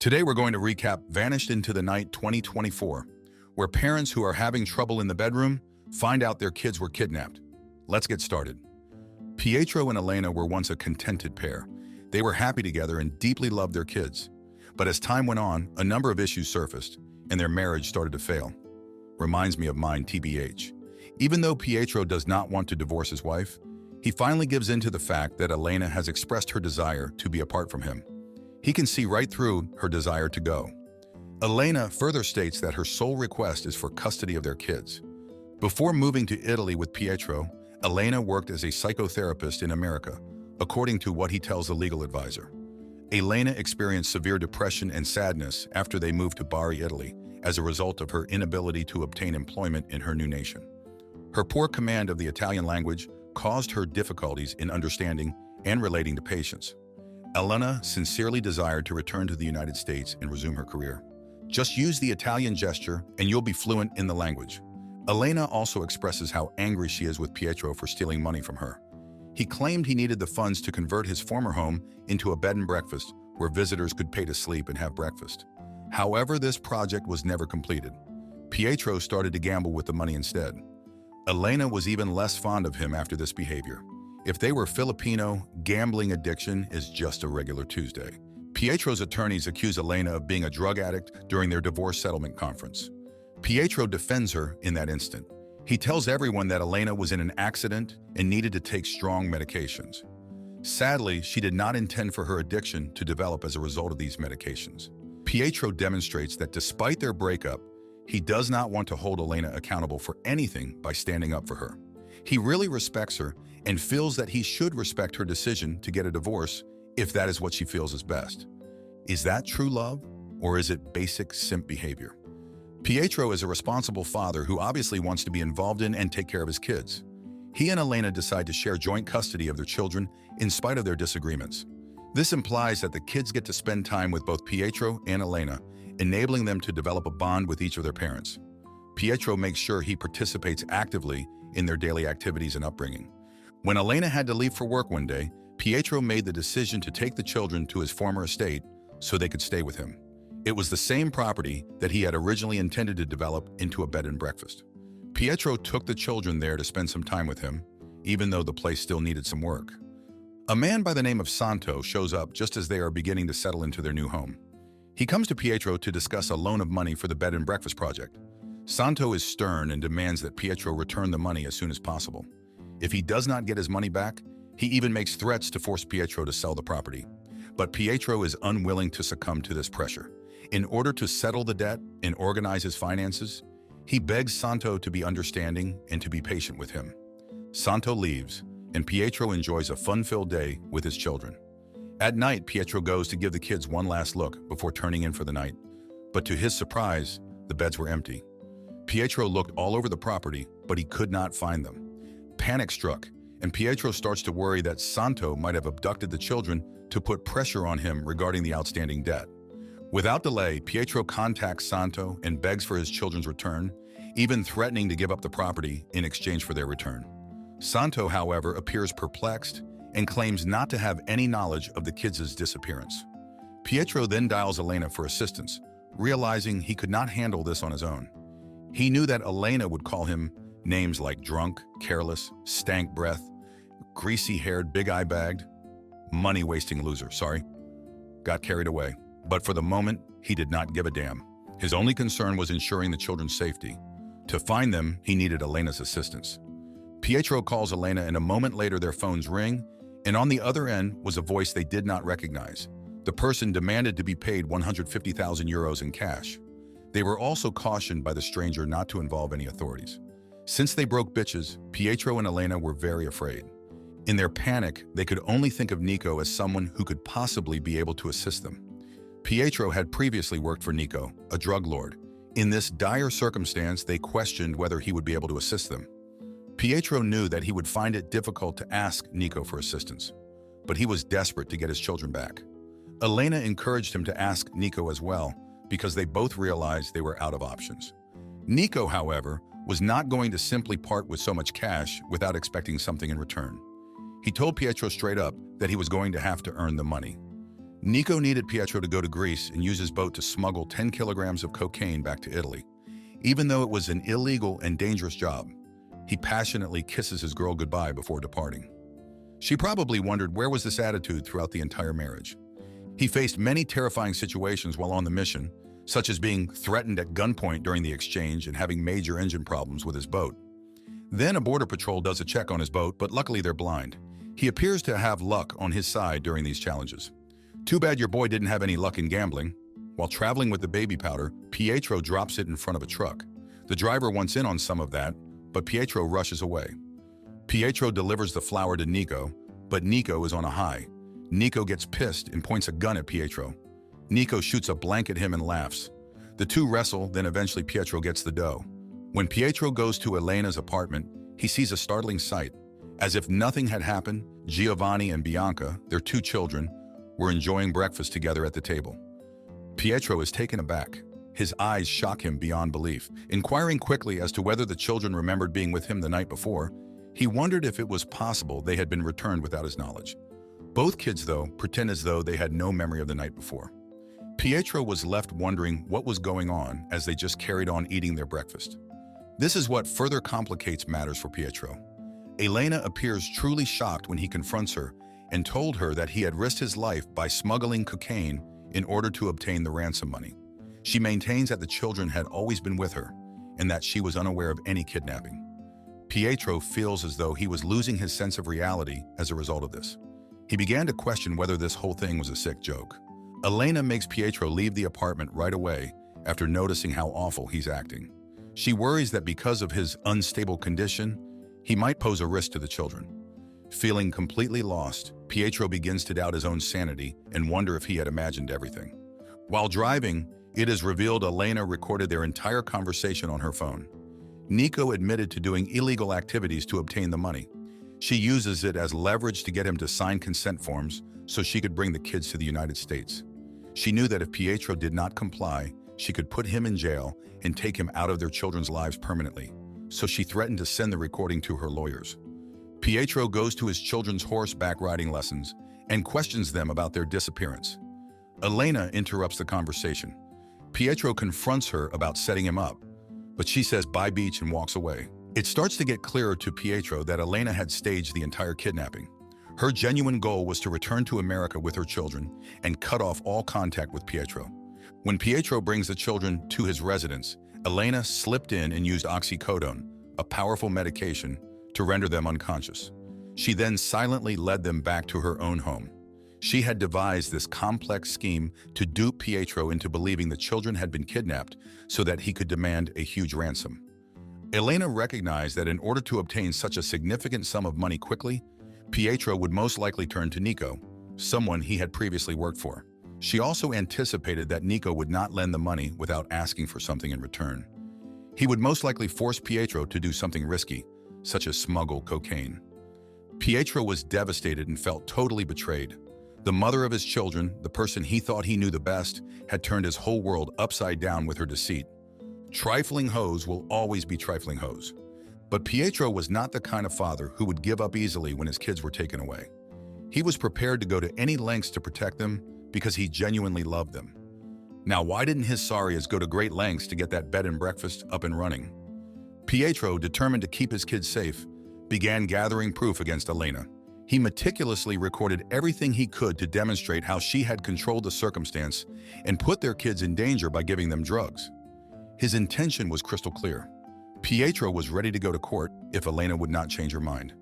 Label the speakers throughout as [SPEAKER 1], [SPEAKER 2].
[SPEAKER 1] Today we're going to recap Vanished into the Night 2024, where parents who are having trouble in the bedroom find out their kids were kidnapped. Let's get started. Pietro and Elena were once a contented pair. They were happy together and deeply loved their kids. But as time went on, a number of issues surfaced, and their marriage started to fail. Reminds me of mine, TBH. Even though Pietro does not want to divorce his wife, he finally gives in to the fact that Elena has expressed her desire to be apart from him. He can see right through her desire to go. Elena further states that her sole request is for custody of their kids. Before moving to Italy with Pietro, Elena worked as a psychotherapist in America, according to what he tells the legal advisor. Elena experienced severe depression and sadness after they moved to Bari, Italy, as a result of her inability to obtain employment in her new nation. Her poor command of the Italian language caused her difficulties in understanding and relating to patients. Elena sincerely desired to return to the United States and resume her career. Just use the Italian gesture and you'll be fluent in the language. Elena also expresses how angry she is with Pietro for stealing money from her. He claimed he needed the funds to convert his former home into a bed and breakfast where visitors could pay to sleep and have breakfast. However, this project was never completed. Pietro started to gamble with the money instead. Elena was even less fond of him after this behavior. If they were Filipino, gambling addiction is just a regular Tuesday. Pietro's attorneys accuse Elena of being a drug addict during their divorce settlement conference. Pietro defends her in that instant. He tells everyone that Elena was in an accident and needed to take strong medications. Sadly, she did not intend for her addiction to develop as a result of these medications. Pietro demonstrates that despite their breakup, he does not want to hold Elena accountable for anything by standing up for her. He really respects her and feels that he should respect her decision to get a divorce if that is what she feels is best. Is that true love, or is it basic simp behavior? Pietro is a responsible father who obviously wants to be involved in and take care of his kids. He and Elena decide to share joint custody of their children in spite of their disagreements. This implies that the kids get to spend time with both Pietro and Elena, enabling them to develop a bond with each of their parents. Pietro makes sure he participates actively in their daily activities and upbringing. When Elena had to leave for work one day, Pietro made the decision to take the children to his former estate so they could stay with him. It was the same property that he had originally intended to develop into a bed and breakfast. Pietro took the children there to spend some time with him, even though the place still needed some work. A man by the name of Santo shows up just as they are beginning to settle into their new home. He comes to Pietro to discuss a loan of money for the bed and breakfast project. Santo is stern and demands that Pietro return the money as soon as possible. If he does not get his money back, he even makes threats to force Pietro to sell the property. But Pietro is unwilling to succumb to this pressure. In order to settle the debt and organize his finances, he begs Santo to be understanding and to be patient with him. Santo leaves, and Pietro enjoys a fun-filled day with his children. At night, Pietro goes to give the kids one last look before turning in for the night. But to his surprise, the beds were empty. Pietro looked all over the property, but he could not find them. Panic struck, and Pietro starts to worry that Santo might have abducted the children to put pressure on him regarding the outstanding debt. Without delay, Pietro contacts Santo and begs for his children's return, even threatening to give up the property in exchange for their return. Santo, however, appears perplexed and claims not to have any knowledge of the kids' disappearance. Pietro then dials Elena for assistance, realizing he could not handle this on his own. He knew that Elena would call him names like drunk, careless, stank breath, greasy-haired, big-eye-bagged, money-wasting loser, Got carried away. But for the moment, he did not give a damn. His only concern was ensuring the children's safety. To find them, he needed Elena's assistance. Pietro calls Elena, and a moment later their phones ring, and on the other end was a voice they did not recognize. The person demanded to be paid 150,000 euros in cash. They were also cautioned by the stranger not to involve any authorities. Since they broke bitches, Pietro and Elena were very afraid. In their panic, they could only think of Nico as someone who could possibly be able to assist them. Pietro had previously worked for Nico, a drug lord. In this dire circumstance, they questioned whether he would be able to assist them. Pietro knew that he would find it difficult to ask Nico for assistance, but he was desperate to get his children back. Elena encouraged him to ask Nico as well, because they both realized they were out of options. Nico, however, was not going to simply part with so much cash without expecting something in return. He told Pietro straight up that he was going to have to earn the money. Nico needed Pietro to go to Greece and use his boat to smuggle 10 kilograms of cocaine back to Italy. Even though it was an illegal and dangerous job, he passionately kisses his girl goodbye before departing. She probably wondered where was this attitude throughout the entire marriage. He faced many terrifying situations while on the mission, such as being threatened at gunpoint during the exchange and having major engine problems with his boat. Then a border patrol does a check on his boat, but luckily they're blind. He appears to have luck on his side during these challenges. Too bad your boy didn't have any luck in gambling. While traveling with the baby powder, Pietro drops it in front of a truck. The driver wants in on some of that, but Pietro rushes away. Pietro delivers the flower to Nico, but Nico is on a high. Nico gets pissed and points a gun at Pietro. Nico shoots a blank at him and laughs. The two wrestle, then eventually Pietro gets the dough. When Pietro goes to Elena's apartment, he sees a startling sight. As if nothing had happened, Giovanni and Bianca, their two children, were enjoying breakfast together at the table. Pietro is taken aback. His eyes shock him beyond belief. Inquiring quickly as to whether the children remembered being with him the night before, he wondered if it was possible they had been returned without his knowledge. Both kids, though, pretend as though they had no memory of the night before. Pietro was left wondering what was going on as they just carried on eating their breakfast. This is what further complicates matters for Pietro. Elena appears truly shocked when he confronts her and told her that he had risked his life by smuggling cocaine in order to obtain the ransom money. She maintains that the children had always been with her and that she was unaware of any kidnapping. Pietro feels as though he was losing his sense of reality as a result of this. He began to question whether this whole thing was a sick joke. Elena makes Pietro leave the apartment right away after noticing how awful he's acting. She worries that because of his unstable condition, he might pose a risk to the children. Feeling completely lost, Pietro begins to doubt his own sanity and wonder if he had imagined everything. While driving, it is revealed Elena recorded their entire conversation on her phone. Nico admitted to doing illegal activities to obtain the money. She uses it as leverage to get him to sign consent forms so she could bring the kids to the United States. She knew that if Pietro did not comply, she could put him in jail and take him out of their children's lives permanently, so she threatened to send the recording to her lawyers. Pietro goes to his children's horseback riding lessons and questions them about their disappearance. Elena interrupts the conversation. Pietro confronts her about setting him up, but she says bye beach and walks away. It starts to get clearer to Pietro that Elena had staged the entire kidnapping. Her genuine goal was to return to America with her children and cut off all contact with Pietro. When Pietro brings the children to his residence, Elena slipped in and used oxycodone, a powerful medication, to render them unconscious. She then silently led them back to her own home. She had devised this complex scheme to dupe Pietro into believing the children had been kidnapped so that he could demand a huge ransom. Elena recognized that in order to obtain such a significant sum of money quickly, Pietro would most likely turn to Nico, someone he had previously worked for. She also anticipated that Nico would not lend the money without asking for something in return. He would most likely force Pietro to do something risky, such as smuggle cocaine. Pietro was devastated and felt totally betrayed. The mother of his children, the person he thought he knew the best, had turned his whole world upside down with her deceit. Trifling hoes will always be trifling hoes. But Pietro was not the kind of father who would give up easily when his kids were taken away. He was prepared to go to any lengths to protect them because he genuinely loved them. Now, why didn't his Sarias go to great lengths to get that bed and breakfast up and running? Pietro, determined to keep his kids safe, began gathering proof against Elena. He meticulously recorded everything he could to demonstrate how she had controlled the circumstance and put their kids in danger by giving them drugs. His intention was crystal clear. Pietro was ready to go to court if Elena would not change her mind.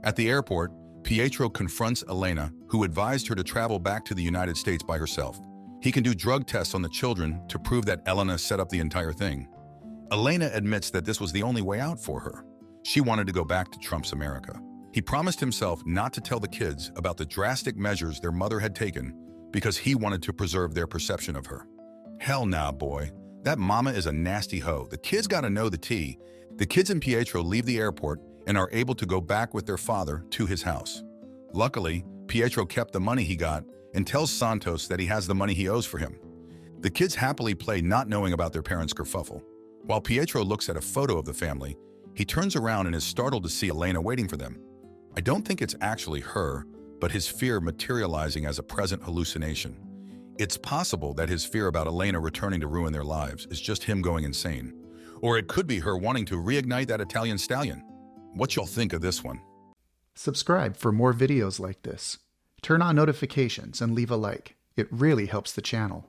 [SPEAKER 1] At the airport, Pietro confronts Elena, who advised her to travel back to the United States by herself. He can do drug tests on the children to prove that Elena set up the entire thing. Elena admits that this was the only way out for her. She wanted to go back to Trump's America. He promised himself not to tell the kids about the drastic measures their mother had taken because he wanted to preserve their perception of her. Hell nah, boy. That mama is a nasty hoe. The kids gotta know the tea. The kids and Pietro leave the airport and are able to go back with their father to his house. Luckily, Pietro kept the money he got and tells Santos that he has the money he owes for him. The kids happily play not knowing about their parents' kerfuffle. While Pietro looks at a photo of the family, he turns around and is startled to see Elena waiting for them. I don't think it's actually her, but his fear materializing as a present hallucination. It's possible that his fear about Elena returning to ruin their lives is just him going insane. Or it could be her wanting to reignite that Italian stallion. What y'all think of this one?
[SPEAKER 2] Subscribe for more videos like this. Turn on notifications and leave a like. It really helps the channel.